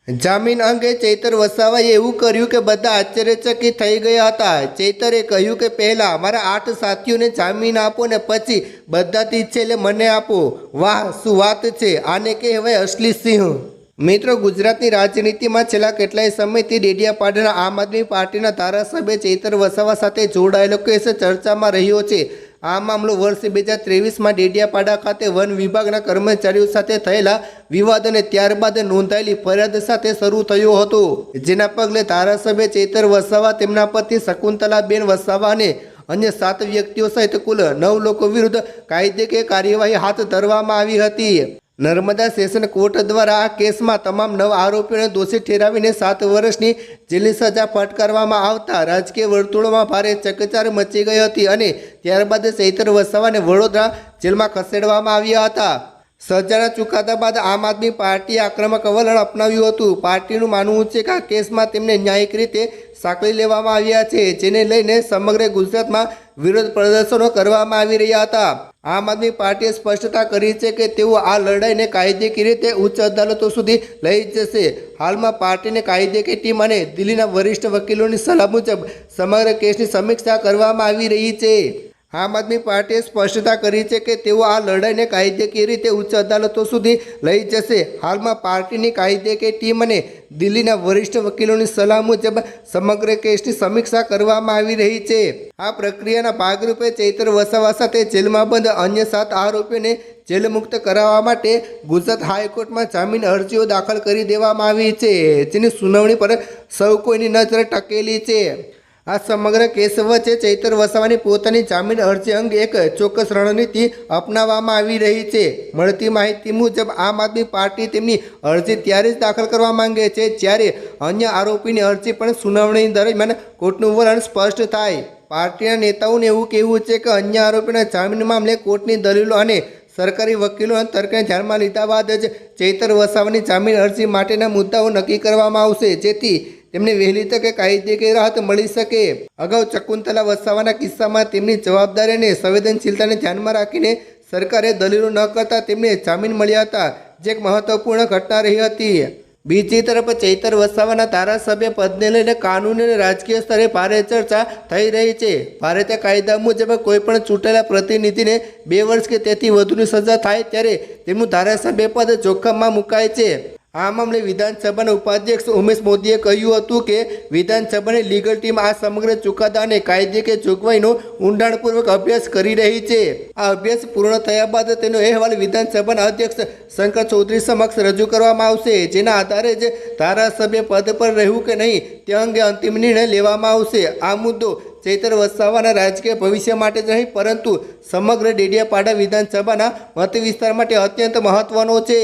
જામીન અંગે ચૈતર વસાવાએ એવું કર્યું કે બધા આશ્ચર્યચકિત થઈ ગયા હતા। ચૈતરે કહ્યું કે પહેલાં મારા 8 સાથીઓને જામીન આપો ને પછી બધાથી છેલ્લે મને આપો। વાહ શું વાત છે, આને કહેવાય અસલી સિંહ। મિત્રો, ગુજરાતની રાજનીતિમાં છેલ્લા કેટલાય સમયથી ડેડિયાપાડાના આમ આદમી પાર્ટીના ધારાસભ્ય ચૈતર વસાવા સાથે જોડાયેલો કેસ ચર્ચામાં રહ્યો છે। આ મામલો વર્ષ 2023માં ડેડિયાપાડા ખાતે વન વિભાગના કર્મચારીઓ સાથે થયેલા વિવાદ અને ત્યારબાદ નોંધાયેલી ફરિયાદ સાથે શરૂ થયો હતો, જેના પગલે ધારાસભ્ય ચૈતર વસાવા, તેમના પત્ની શકુંતલાબેન વસાવા અને અન્ય 7 વ્યક્તિઓ સહિત કુલ 9 લોકો વિરુદ્ધ કાયદેકીય કાર્યવાહી હાથ ધરવામાં આવી હતી। નર્મદા સેશન કોર્ટ દ્વારા આ કેસમાં તમામ 9 આરોપીઓને દોષી ઠેરાવીને 7 વર્ષની જેલની સજા ફટકારવામાં આવતા રાજકીય વર્તુળોમાં ભારે ચકચાર મચી ગઈ હતી અને ત્યારબાદ ચૈતર વસાવાને વડોદરા જેલમાં ખસેડવામાં આવ્યા હતા। સજાના ચુકાદા બાદ આમ આદમી પાર્ટીએ આક્રમક વલણ અપનાવ્યું હતું। પાર્ટીનું માનવું છે કે આ કેસમાં તેમને ન્યાયિક રીતે સાંકળી લેવામાં આવ્યા છે, જેને લઈને સમગ્ર ગુજરાતમાં વિરોધ પ્રદર્શનો કરવામાં આવી રહ્યા હતા। આમ આદમી પાર્ટીએ સ્પષ્ટતા કરી છે કે તેઓ આ લડાઈને કાયદેકીય રીતે ઉચ્ચ અદાલતો સુધી લઈ જશે। હાલમાં પાર્ટીની કાયદેકીય ટીમ અને દિલ્હીના વરિષ્ઠ વકીલોની સલાહ મુજબ સમગ્ર કેસની સમીક્ષા કરવામાં આવી રહી છે। આમ આદમી પાર્ટીએ સ્પષ્ટતા કરી છે કે તેઓ આ લડાઈને કાયદેકીય રીતે ઉચ્ચ અદાલતો સુધી લઈ જશે। હાલમાં પાર્ટીની કાયદેકીય ટીમ અને દિલ્હીના વરિષ્ઠ વકીલોની સલાહ મુજબ સમગ્ર કેસની સમીક્ષા કરવામાં આવી રહી છે। આ પ્રક્રિયાના ભાગરૂપે ચૈતર વસાવા સાથે જેલમાં બંધ અન્ય 7 આરોપીઓને જેલ મુક્ત કરાવવા માટે ગુજરાત હાઈકોર્ટમાં જામીન અરજીઓ દાખલ કરી દેવામાં આવી છે, જેની સુનાવણી પર સૌ કોઈની નજર ટકેલી છે। આ સમગ્ર કેસ વચ્ચે ચૈતર વસાવાની પોતાની જામીન અરજી અંગે એક ચોક્કસ રણનીતિ અપનાવવામાં આવી રહી છે। મળતી માહિતી મુજબ આમ આદમી પાર્ટી તેમની અરજી ત્યારે જ દાખલ કરવા માંગે છે જ્યારે અન્ય આરોપીની અરજી પણ સુનાવણી દરમિયાન કોર્ટનું વલણ સ્પષ્ટ થાય। પાર્ટીના નેતાઓને એવું કહેવું છે કે અન્ય આરોપીના જામીન મામલે કોર્ટની દલીલો અને સરકારી વકીલોના તર્કને ધ્યાનમાં લીધા બાદ જ ચૈતર વસાવાની જામીન અરજી માટેના મુદ્દાઓ નક્કી કરવામાં આવશે, જેથી તેમને વહેલી તકે કાયદેકીય રાહત મળી શકે। અગાઉ શકુંતલા વસાવાના કિસ્સામાં તેમની જવાબદારી અને સંવેદનશીલતાને ધ્યાનમાં રાખીને સરકારે દલીલો ન કરતા તેમને જામીન મળ્યા હતા, જે એક મહત્વપૂર્ણ ઘટના રહી હતી। બીજી તરફ ચૈતર વસાવાના ધારાસભ્ય પદને લઈને કાનૂની અને રાજકીય સ્તરે ભારે ચર્ચા થઈ રહી છે। ભારતીય કાયદા મુજબ કોઈપણ ચૂંટાયેલા પ્રતિનિધિને 2 વર્ષ કે તેથી વધુની સજા થાય ત્યારે તેમનું ધારાસભ્ય પદ જોખમમાં મુકાય છે। આ મામલે વિધાનસભાના ઉપાધ્યક્ષ ઉમેશ મોદીએ કહ્યું હતું કે વિધાનસભાની લીગલ ટીમ આ સમગ્ર ચુકાદા અને કાયદેકીય જોગવાઈનો ઊંડાણપૂર્વક અભ્યાસ કરી રહી છે। આ અભ્યાસ પૂર્ણ થયા બાદ તેનો અહેવાલ વિધાનસભાના અધ્યક્ષ શંકર ચૌધરી સમક્ષ રજૂ કરવામાં આવશે, જેના આધારે જ ધારાસભ્ય પદ પર રહેવું કે નહીં તે અંગે અંતિમ નિર્ણય લેવામાં આવશે। આ મુદ્દો ચૈતર વસાવાના રાજકીય ભવિષ્ય માટે જ નહીં પરંતુ સમગ્ર ડેડિયાપાડા વિધાનસભાના મત વિસ્તાર માટે અત્યંત મહત્વનો છે।